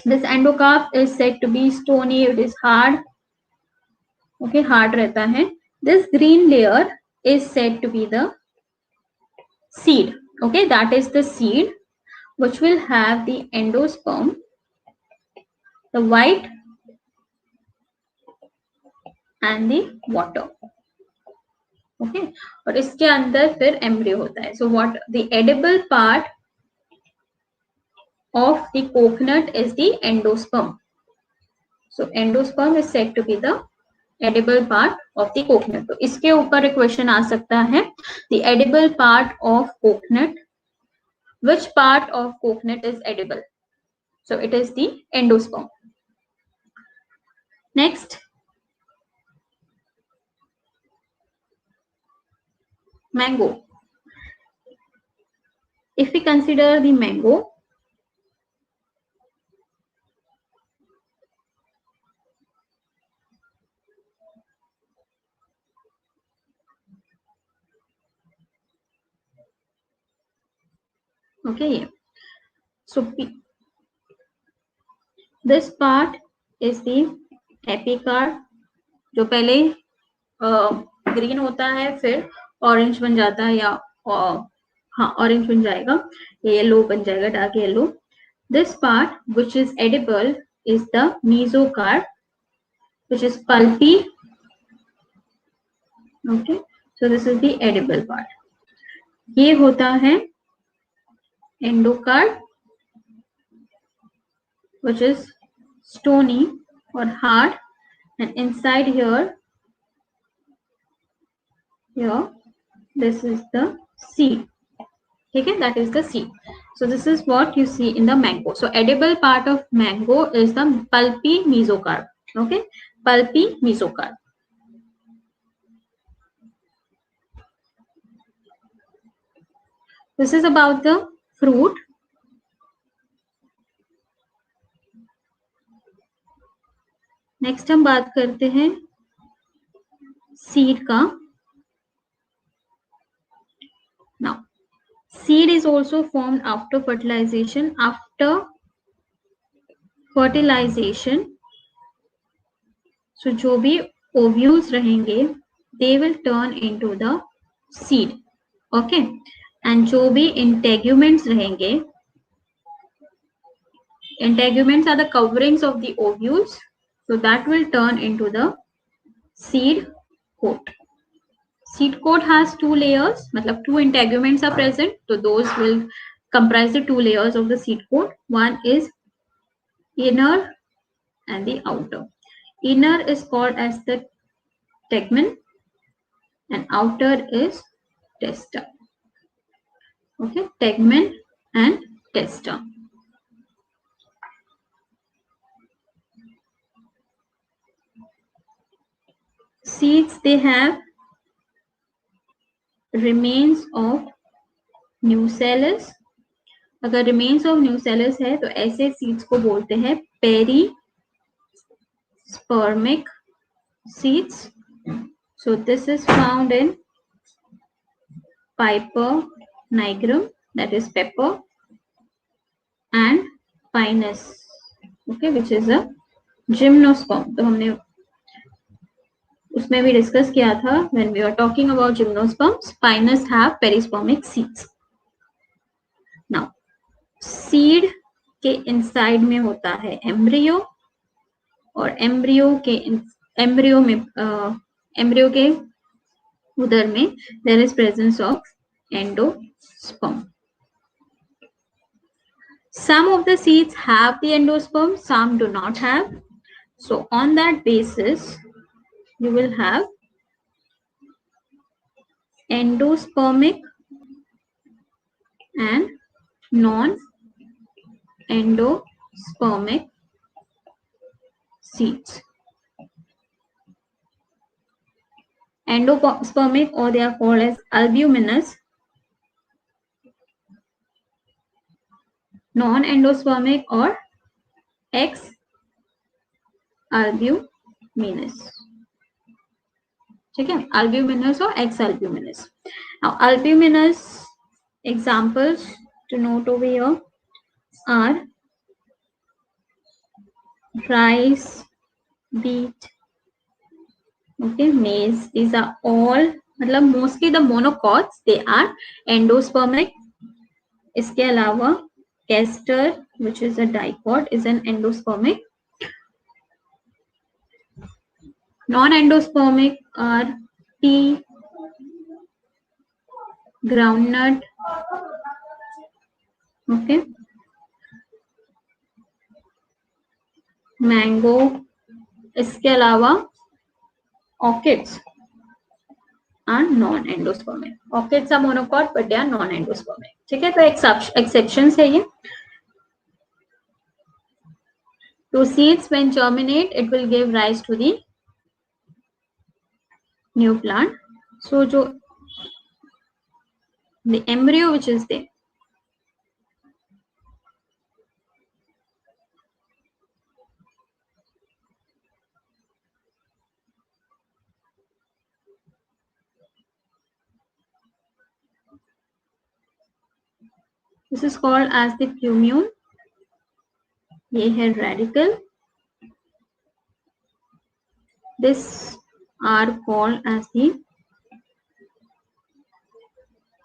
This endocarp is said to be stony, it is hard, okay, hard रहता है. This green layer is said to be the seed, okay, that is the seed which will have the endosperm, the white and the water, okay, और इसके अंदर फिर embryo होता है. So what the edible part of the coconut is the endosperm. So endosperm is said to be the edible part of the coconut. तो इसके ऊपर एक क्वेश्चन आ सकता है, the edible part of coconut, which part of coconut is edible? So it is the endosperm. Next, mango. If we consider the mango, okay, so this part is the epicarp, जो पहले green होता है फिर orange बन जाता है, या हाँ ऑरेंज बन जाएगा, या येलो बन जाएगा, dark yellow. This part which is edible is the mesocarp, which is pulpy, okay, so this is the edible part. ये होता है endocarp which is stony or hard, and inside here this is the seed, okay, that is the seed. So this is what you see in the mango. So edible part of mango is the pulpy mesocarp, okay, pulpy mesocarp. This is about the fruit. Next हम बात करते हैं seed का. Now seed is also formed after fertilisation. After fertilisation, so जो भी ovules रहेंगे they will turn into the seed, okay, and जो भी इंटेग्यूमेंट्स रहेंगे, integuments are the coverings of the ovules, so that will turn into the seed coat. Seed coat has two layers, मतलब two integuments are present, so those will comprise the two layers of the seed coat. One is inner and the outer. Inner is called as the tegmen and outer is testa, okay, tegmen and testa. Seeds, they have remains of nucellus, अगर remains of nucellus है तो ऐसे seeds को बोलते हैं perispermic seeds. So this is found in Piper nigrum, that is pepper, and pinus, okay, which is a gymnosperm. तो हमने उसमें भी डिस्कस किया था when we were talking about gymnosperms. Pinus have perispermic seeds. Now seed के inside में होता है एम्ब्रियो, और एम्ब्रियो के उधर में there is presence of endosperm. Some of the seeds have the endosperm, some do not have. So on that basis, you will have endospermic and non-endospermic seeds. Endospermic, or they are called as albuminous. Non-endospermic or ex-albuminous. ठीक है, albuminous or ex-albuminous. Now albuminous examples to note over here are rice, beet, okay, maize. These are all, मतलब mostly the monocots, they are endospermic. इसके अलावा castor, which is a dicot, is an endospermic. Non-endospermic are pea, groundnut, okay, mango. इसके अलावा orchids are non-endospermic. Orchids are monocot but they are non-endospermic. ठीक है, तो exceptions है ये. So seeds when germinate, it will give rise to the new plant. So the embryo which is there, this is called as the plumule. ये है radicle. This are called as the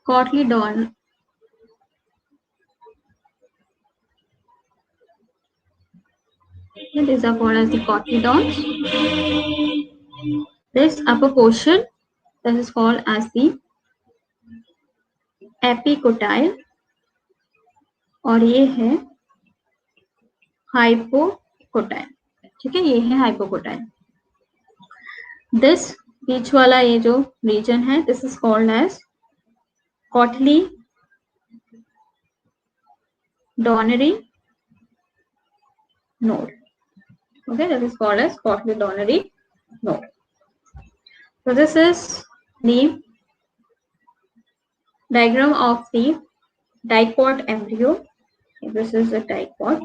cotyledon. These are called as the cotyledons. This upper portion, this is called as the epicotyle, और ये है hypocotyle. ठीक है, ये है hypocotyle. This बीच वाला ये जो region है, this is called as cotyledonary node. Okay, that is called as cotyledonary node. So this is the diagram of the dicot embryo. This is a dicot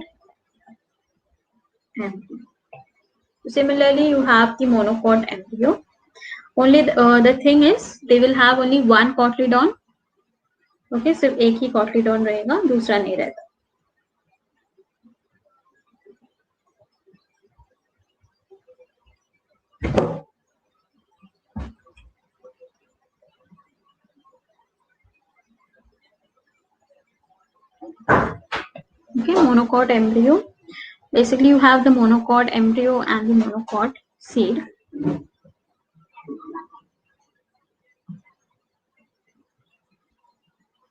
embryo. Similarly, you have the monocot embryo. Only the thing is they will have only one cotyledon. Okay, सिर्फ एक ही cotyledon रहेगा, दूसरा नहीं रहता. Okay, monocot embryo. Basically, you have the monocot embryo and the monocot seed.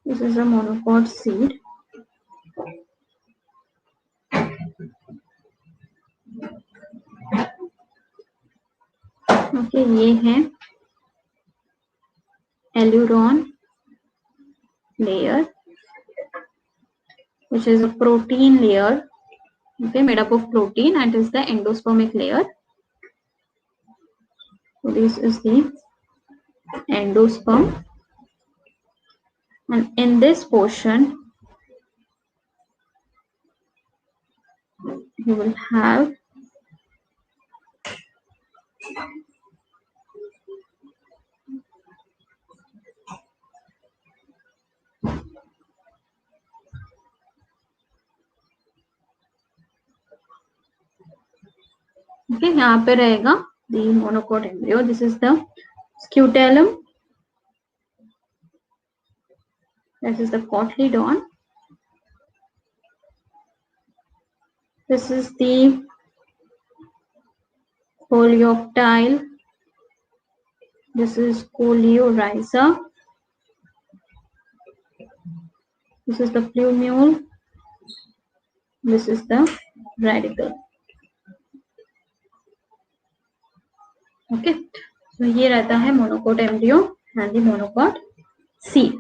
This is a monocot seed. Okay, ये है aileron layer, which is a protein layer, okay, made up of protein, and is the endospermic layer. So this is the endosperm. And in this portion, you will have okay, यहाँ पे रहेगा the monocot embryo. This is the scutellum. This is the cotyledon. This is the coleoptile. This is coleorhiza. This is the plumule. This is the radicle. Okay, so ये रहता है monocot embryo and the monocot seed.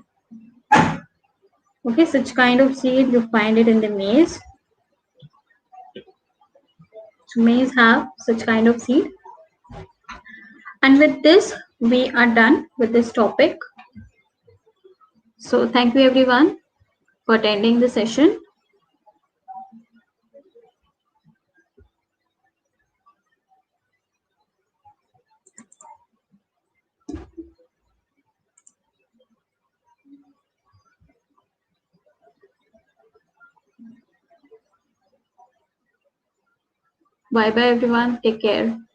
Okay, such kind of seed you find it in the maize. So maize have such kind of seed. And with this, we are done with this topic. So thank you everyone for attending the session. Bye bye everyone. Take care.